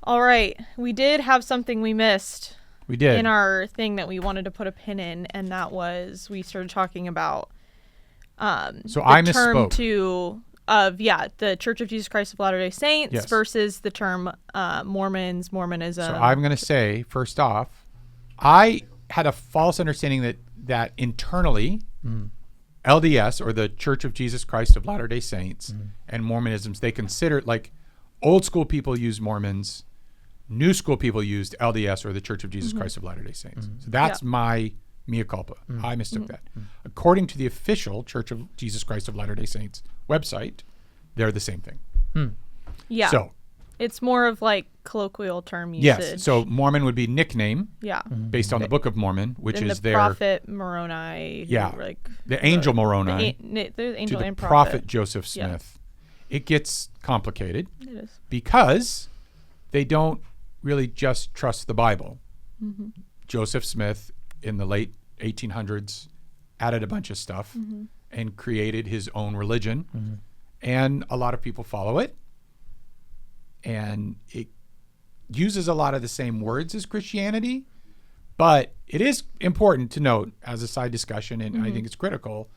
All right. We did have something we missed. We did. In our thing that we wanted to put a pin in, and that was we started talking about so the I term misspoke. The Church of Jesus Christ of Latter-day Saints Yes. versus the term Mormonism. So I'm going to say, first off, I had a false understanding that internally, LDS, or the Church of Jesus Christ of Latter-day Saints, and Mormonisms, they consider, like, old school people use Mormons, new school people used LDS, or the Church of Jesus Christ of Latter-day Saints. So that's my mea culpa. I mistook that. According to the official Church of Jesus Christ of Latter-day Saints website, they're the same thing. Yeah. So it's more of like colloquial term usage. yes. So Mormon would be nickname. Yeah. Based on the Book of Mormon, which and is the their prophet Moroni. Yeah. Like the angel Moroni the angel to the and prophet Joseph Smith. Yeah. It gets complicated It is. because they don't really just trust the Bible. Joseph Smith in the late 1800s added a bunch of stuff and created his own religion, and a lot of people follow it, and it uses a lot of the same words as Christianity, but it is important to note as a side discussion, and I think it's critical,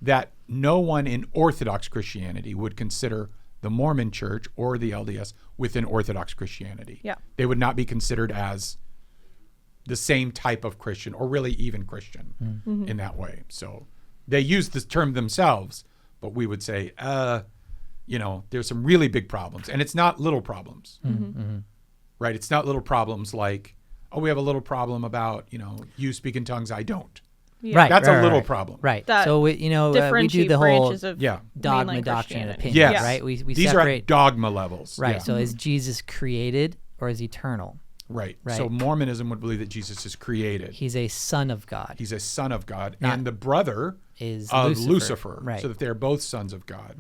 that no one in Orthodox Christianity would consider the Mormon Church or the LDS within Orthodox Christianity. Yeah. They would not be considered as the same type of Christian, or really even Christian in that way. So they use this term themselves, but we would say, there's some really big problems, and it's not little problems, right? It's not little problems like, oh, we have a little problem about, you speak in tongues, I don't. Yeah. Right. That's a little problem. Right. That So we do the whole branches of dogma, mainline doctrine, and Christianity. opinion. Yes. Right. We These separate. are at dogma levels. Right. Yeah. So is Jesus created or is eternal? Right. Right. So Mormonism would believe that Jesus is created. He's a son of God. He's a son of God, Not- and the brother Is of Lucifer. Lucifer, Right. so that they're both sons of God.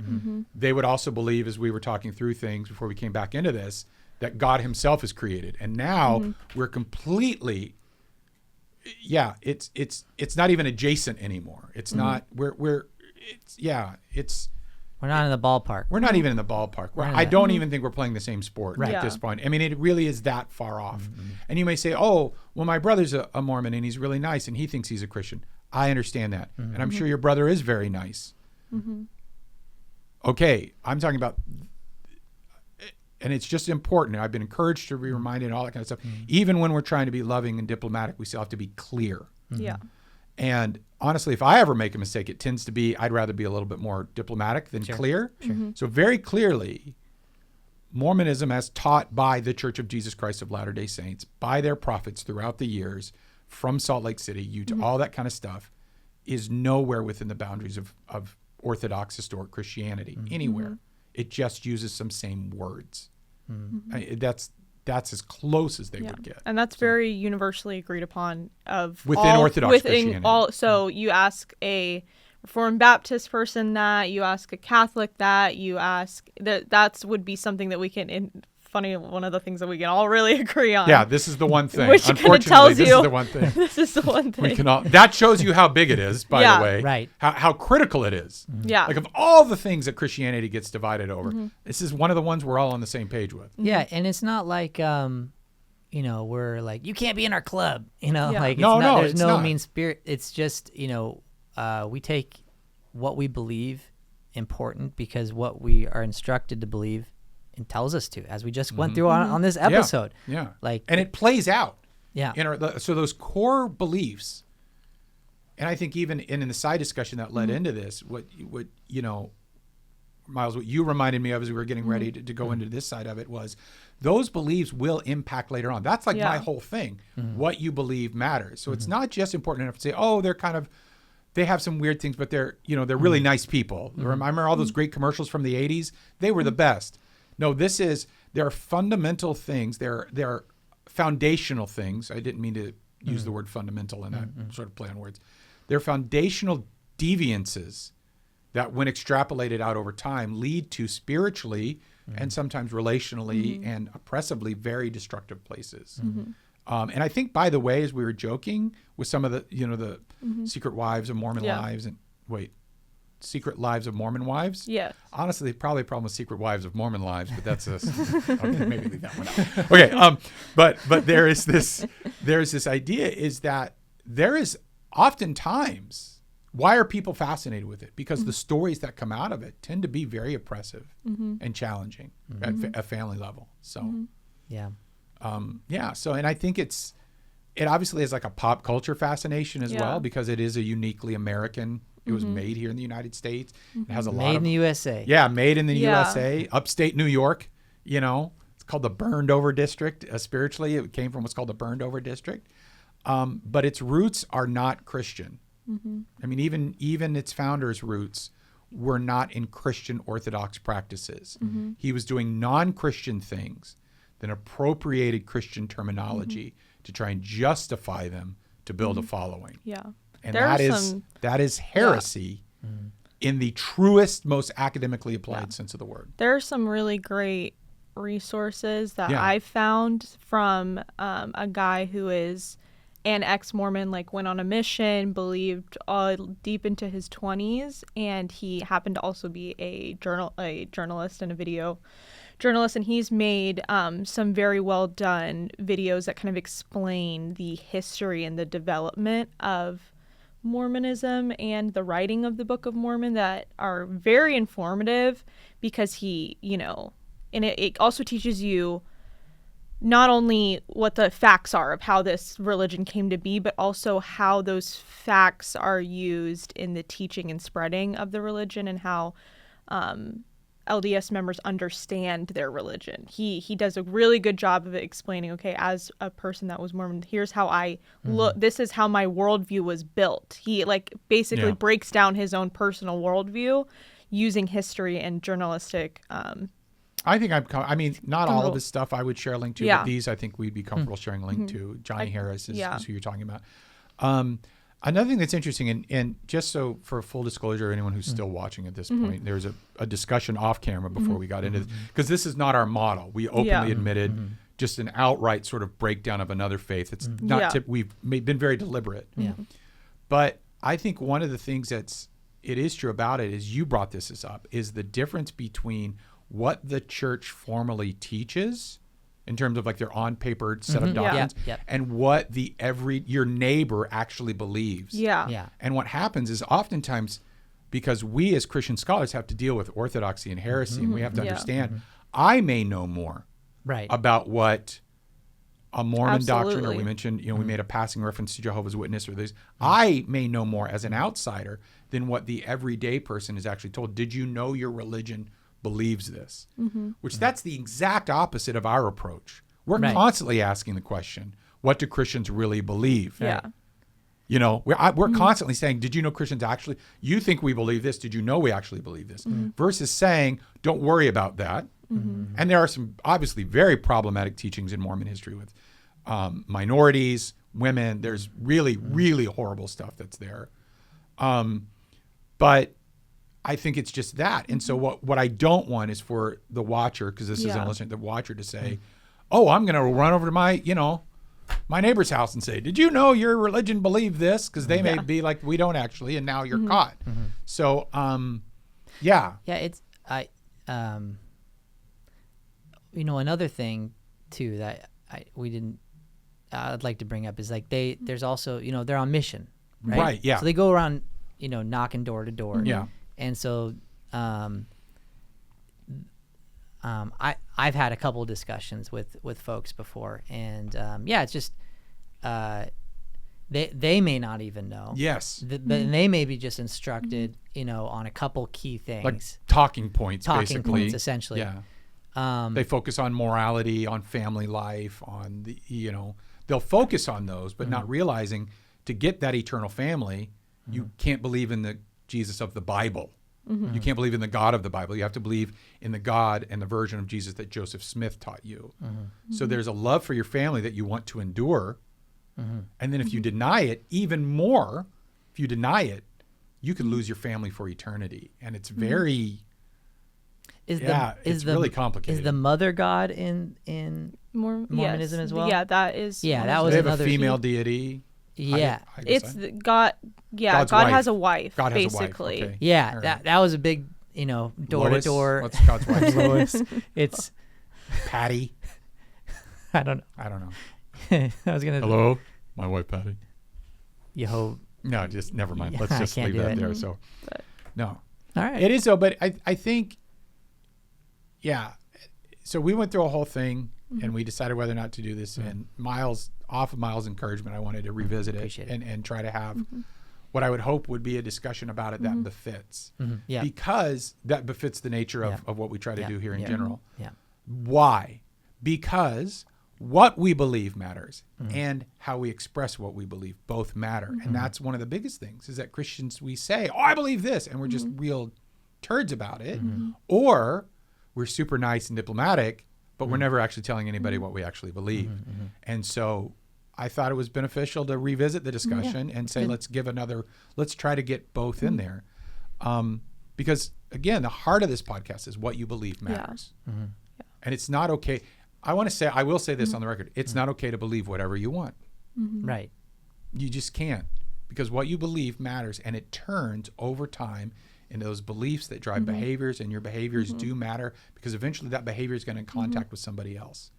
They would also believe, as we were talking through things before we came back into this, that God himself is created. And now we're completely, it's not even adjacent anymore. It's not, we're We're not in the ballpark. we're not even in the ballpark. I don't even think we're playing the same sport Right. at this Yeah. point. I mean, it really is that far off. And you may say, oh, well, my brother's a Mormon and he's really nice and he thinks he's a Christian. I understand that. And I'm sure your brother is very nice. Okay, I'm talking about, and it's just important. I've been encouraged to be reminded and all that kind of stuff. Even when we're trying to be loving and diplomatic, we still have to be clear. Yeah. And honestly, if I ever make a mistake, it tends to be, I'd rather be a little bit more diplomatic than clear. So very clearly, Mormonism, as taught by the Church of Jesus Christ of Latter-day Saints, by their prophets throughout the years, from Salt Lake City, Utah, all that kind of stuff, is nowhere within the boundaries of Orthodox historic Christianity, anywhere. It just uses some same words. That's as close as they would get. And that's very universally agreed upon Within Orthodox Christianity. So you ask a Reformed Baptist person that, you ask a Catholic that, you ask that would be something that we can. One of the things that we can all really agree on. Yeah, this is the one thing. Which kinda Unfortunately, tells this you- is the one thing. This is the one thing. We can all, that shows you how big it is, by Yeah. the way. Right. How critical it is. Yeah. Like, of all the things that Christianity gets divided over, this is one of the ones we're all on the same page with. Yeah, and it's not like we're like, you can't be in our club. Yeah. Like No, there's it's no not. mean spirit. It's just we take what we believe important because what we are instructed to believe and tells us to, as we just went through on this episode. Yeah. Like, and it plays out. yeah. So those core beliefs, and I think even in the side discussion that led into this, what Miles, what you reminded me of as we were getting ready to go into this side of it was those beliefs will impact later on. That's like my whole thing. What you believe matters. So it's not just important enough to say, oh, they have some weird things, but they're really nice people. I remember all those great commercials from the 80s. They were the best. No, there are fundamental things. There are foundational things. I didn't mean to use the word fundamental in that sort of play on words. They're foundational deviances that, when extrapolated out over time, lead to spiritually and sometimes relationally and oppressively very destructive places. And I think, by the way, as we were joking with some of the, the secret wives and Mormon lives, and wait, Secret Lives of Mormon Wives. Yeah. Honestly, probably a problem with Secret Wives of Mormon Lives, but that's okay, maybe leave that one out. Okay, but there's this idea is that there is oftentimes, why are people fascinated with it? Because the stories that come out of it tend to be very oppressive and challenging at a family level. So Yeah. So, and I think it obviously has like a pop culture fascination as well, because it is a uniquely American. It was made here in the United States. It has a lot Made of in the USA. Yeah, made in the USA, upstate New York. You know, it's called the Burned Over District. Spiritually, it came from what's called the Burned Over District. But its roots are not Christian. I mean, even its founder's roots were not in Christian Orthodox practices. He was doing non-Christian things, then appropriated Christian terminology to try and justify them to build a following. Yeah. And that is heresy in the truest, most academically applied sense of the word. There are some really great resources that I found from a guy who is an ex-Mormon, like went on a mission, believed deep into his 20s, and he happened to also be a journalist and a video journalist, and he's made some very well done videos that kind of explain the history and the development of Mormonism and the writing of the Book of Mormon that are very informative, because he, and it also teaches you not only what the facts are of how this religion came to be, but also how those facts are used in the teaching and spreading of the religion, and how LDS members understand their religion. He does a really good job of explaining, okay, as a person that was Mormon, here's how I look, this is how my worldview was built. He basically breaks down his own personal worldview using history and journalistic. I think not all of his stuff I would share a link to, but these I think we'd be comfortable sharing a link to. Johnny Harris is who you're talking about. Another thing that's interesting, and just so for full disclosure, anyone who's still watching at this point, there's a discussion off camera before we got into this, because this is not our model. We openly admitted just an outright sort of breakdown of another faith. It's not we've been very deliberate. But I think one of the things it is true about it is, you brought this up, is the difference between what the church formally teaches in terms of like their on paper set of doctrines and what your neighbor actually believes. And what happens is, oftentimes, because we as Christian scholars have to deal with orthodoxy and heresy, and we have to understand, I may know more about what a Mormon doctrine, or we mentioned, we made a passing reference to Jehovah's Witness or this. I may know more as an outsider than what the everyday person is actually told. Did you know your religion believes this? Which that's the exact opposite of our approach. We're constantly asking the question, what do Christians really believe? We're constantly saying, did you know Christians actually, you think we believe this, did you know we actually believe this? Versus saying, don't worry about that. And there are some obviously very problematic teachings in Mormon history with minorities, women. There's really, really horrible stuff that's there. But I think it's just that. And so what I don't want is for the watcher, because this isn't a listener, the watcher to say, oh, I'm going to run over to my neighbor's house and say, did you know your religion believed this? Because they may be like, we don't actually, and now you're caught. So, it's, another thing too that I'd like to bring up is like there's also, they're on mission, right? Right, yeah. So they go around, knocking door to door. Yeah. And so I've had a couple of discussions with folks before, and it's just they may not even know. Yes. But they may be just instructed, on a couple key things. Like talking points, basically. Talking points, essentially. Yeah. They focus on morality, on family life, on the, they'll focus on those, but not realizing to get that eternal family, you can't believe in the Jesus of the Bible. You can't believe in the God of the Bible. You have to believe in the God and the version of Jesus that Joseph Smith taught you. So there's a love for your family that you want to endure. And then if you deny it, even more, if you deny it, you could lose your family for eternity. And it's very, it's really complicated. Is the mother God in Mormonism as well? Yeah, that is. Yeah, that was they have another a female deity. Yeah. It's God. Yeah, God's God wife. has a wife. God has a wife, basically. okay. Yeah, All that was a big, door Lois? to door. What's God's wife's name? Lois. It's Patty. I don't know. I was gonna. Hello, my wife Patty. No, just never mind. Yeah, Let's just I can't leave do that it. there. So, no. All right. It is though, but I think, yeah. So we went through a whole thing, and we decided whether or not to do this. And off of Miles' encouragement, I wanted to revisit it and try to have what I would hope would be a discussion about it that befits. Yeah. Because that befits the nature of what we try to do here in general. Yeah. Why? Because what we believe matters and how we express what we believe both matter. And that's one of the biggest things, is that Christians, we say, oh, I believe this, and we're just real turds about it. Or we're super nice and diplomatic, but we're never actually telling anybody what we actually believe. And so I thought it was beneficial to revisit the discussion and say, let's try to get both in there. Because again, the heart of this podcast is what you believe matters. And it's not okay. I will say this on the record. It's not okay to believe whatever you want. Right. You just can't, because what you believe matters, and it turns over time into those beliefs that drive behaviors, and your behaviors do matter, because eventually that behavior is going to contact with somebody else.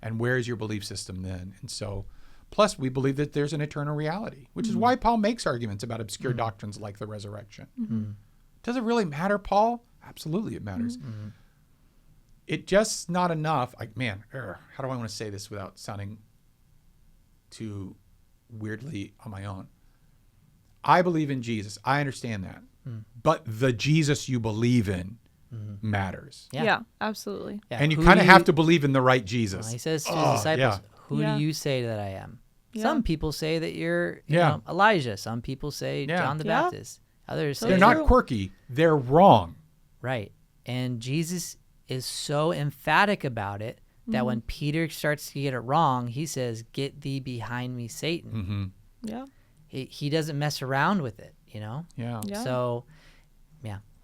And where is your belief system then? And so, plus we believe that there's an eternal reality, which is why Paul makes arguments about obscure doctrines like the resurrection. Does it really matter, Paul? Absolutely it matters. It just not enough. How do I want to say this without sounding too weirdly on my own? I believe in Jesus. I understand that. But the Jesus you believe in matters. Yeah, absolutely. Yeah. And you kind of have to believe in the right Jesus. He says to his disciples, who Yeah. do you say that I am? Yeah. Some people say that you're Elijah. Some people say John the Baptist. Others say They're not quirky. They're wrong. Right. And Jesus is so emphatic about it that when Peter starts to get it wrong, he says, "Get thee behind me, Satan." Yeah. He doesn't mess around with it, Yeah. So,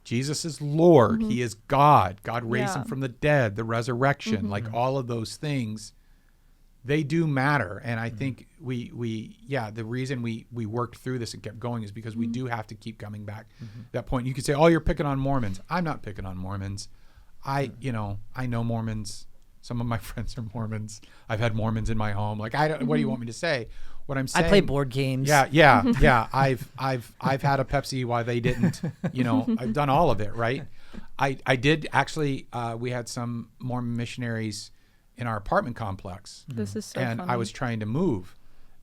Jesus is Lord. He is God. God raised him Yeah. from the dead, the resurrection, like all of those things, they do matter. And I think the reason we worked through this and kept going is because we do have to keep coming back to that point. You could say, oh, you're picking on Mormons. I'm not picking on Mormons. I know Mormons. Some of my friends are Mormons. I've had Mormons in my home. Like, what do you want me to say? What I'm saying, I play board games. Yeah. I've had a Pepsi while they didn't. I've done all of it. Right. I did actually. We had some Mormon missionaries in our apartment complex. This is so and funny. I was trying to move,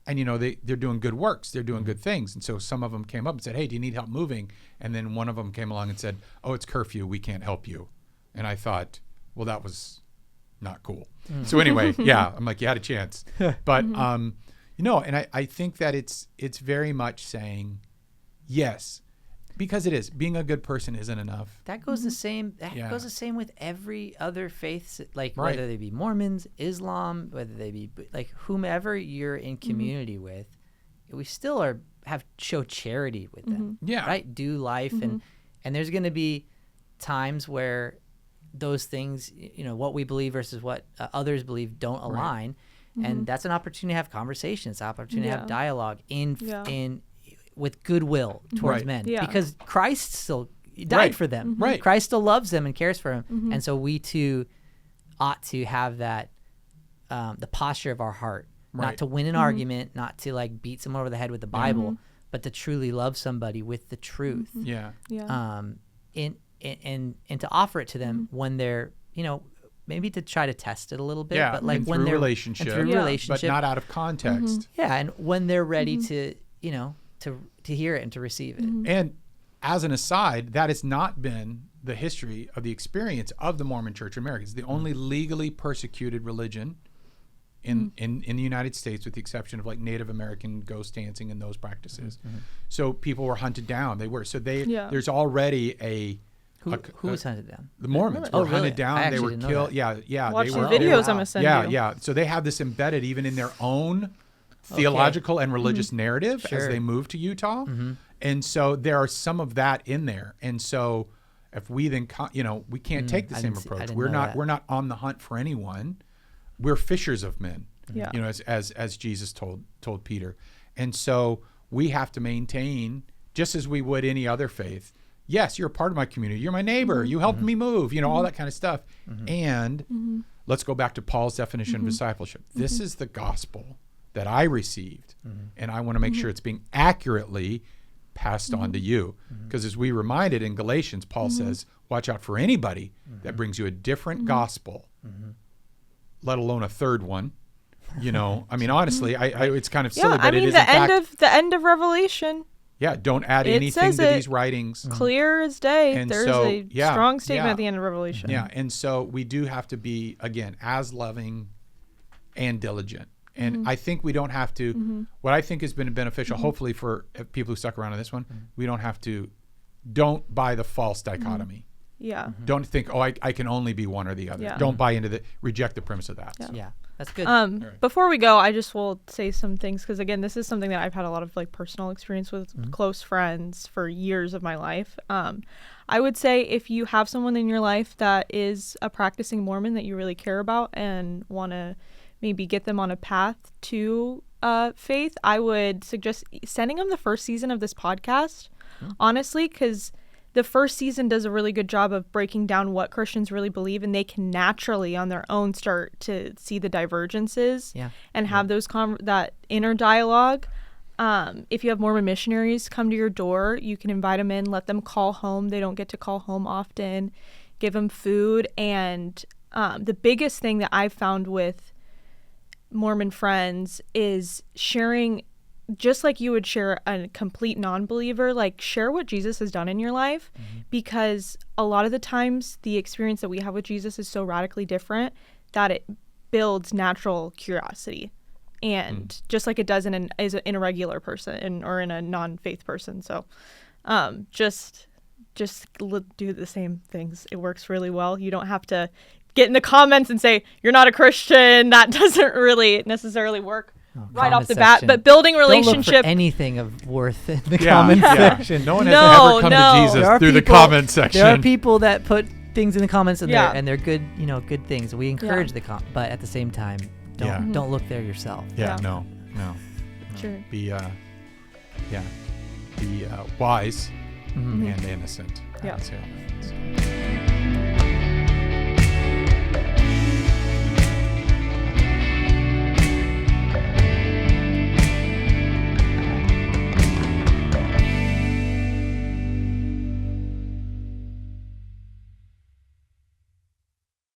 and they're doing good works. They're doing good things. And so some of them came up and said, "Hey, do you need help moving?" And then one of them came along and said, "Oh, it's curfew. We can't help you." And I thought, well, that was not cool. So anyway, I'm like, you had a chance. But, and I think that it's very much saying, yes, because it is. Being a good person isn't enough. That goes the same. That goes the same with every other faith, whether they be Mormons, Islam, whether they be like whomever you're in community with, we still show charity with them. Yeah. Right. Do life, and there's going to be times where those things, what we believe versus what others believe don't align, and that's an opportunity to have conversations, opportunity to have dialogue with goodwill towards men, because Christ still died for them. Right. Christ still loves them and cares for them, and so we too ought to have that the posture of our heart, not to win an argument, not to like beat someone over the head with the Bible, but to truly love somebody with the truth. And to offer it to them when they're, maybe to try to test it a little bit, but like when they're relationship, but not out of context. And when they're ready to, to hear it and to receive it. And as an aside, that has not been the history of the experience of the Mormon Church in America. It's the only legally persecuted religion in the United States, with the exception of like Native American ghost dancing and those practices. So people were hunted down. There's already Who was hunted down? The Mormons were hunted down. They were killed. Watch they were the videos I'm gonna send you. Yeah. So they have this embedded even in their own theological and religious narrative as they move to Utah. And so there are some of that in there. And so if we then, we can't take the same approach. We're not on the hunt for anyone. We're fishers of men. As Jesus told Peter. And so we have to maintain, just as we would any other faith, yes, you're a part of my community. You're my neighbor. You helped me move, all that kind of stuff. And let's go back to Paul's definition of discipleship. This is the gospel that I received, and I want to make sure it's being accurately passed on to you. Because as we reminded in Galatians, Paul says, watch out for anybody that brings you a different gospel, let alone a third one. I mean, honestly, it's kind of silly, but it is the end of Revelation. Yeah, don't add anything to these writings. Clear as day. And there's a strong statement at the end of Revelation. Yeah, and so we do have to be, again, as loving and diligent. And I think we don't have to, what I think has been beneficial, hopefully for people who stuck around on this one, we don't buy the false dichotomy. Yeah. Don't think, I can only be one or the other. Yeah. Don't buy into reject the premise of that. Yeah. That's good. Right. Before we go, I just will say some things, because again, this is something that I've had a lot of personal experience with close friends for years of my life. I would say if you have someone in your life that is a practicing Mormon that you really care about and want to maybe get them on a path to faith, I would suggest sending them the first season of this podcast, honestly, because the first season does a really good job of breaking down what Christians really believe, and they can naturally on their own start to see the divergences and have those that inner dialogue. If you have Mormon missionaries come to your door, you can invite them in, let them call home. They don't get to call home often. Give them food. And the biggest thing that I've found with Mormon friends is sharing, just like you would share a complete non-believer, share what Jesus has done in your life, because a lot of the times the experience that we have with Jesus is so radically different that it builds natural curiosity, and just like it does in a regular person or in a non-faith person. So just do the same things. It works really well. You don't have to get in the comments and say you're not a Christian. That doesn't really necessarily work right off the bat. But building relationship. Don't look for anything of worth in the comment section. No one has ever come to Jesus through the comment section. There are people that put things in the comments in there, and they're good, good things. We encourage but at the same time, don't look there yourself. No. Sure. Be wise and innocent. Yeah.